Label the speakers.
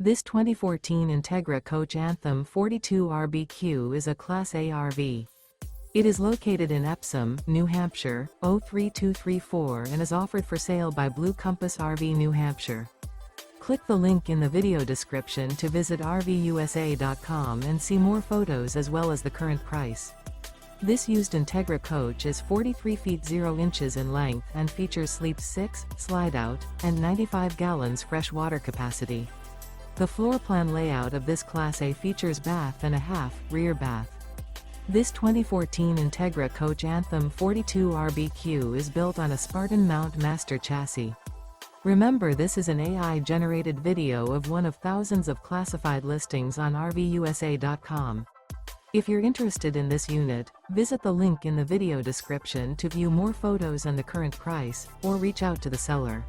Speaker 1: This 2014 Entegra Coach Anthem 42 RBQ is a Class A RV. It is located in Epsom, New Hampshire, 03234 and is offered for sale by Blue Compass RV New Hampshire. Click the link in the video description to visit RVUSA.com and see more photos as well as the current price. This used Entegra coach is 43 feet 0 inches in length and features Sleep 6, Slideout, and 95 gallons fresh water capacity. The floor plan layout of this Class A features bath and a half, rear bath. This 2014 Entegra Coach Anthem 42 RBQ is built on a Spartan Mt master chassis. Remember, this is an AI-generated video of one of thousands of classified listings on RVUSA.com. If you're interested in this unit, visit the link in the video description to view more photos and the current price, or reach out to the seller.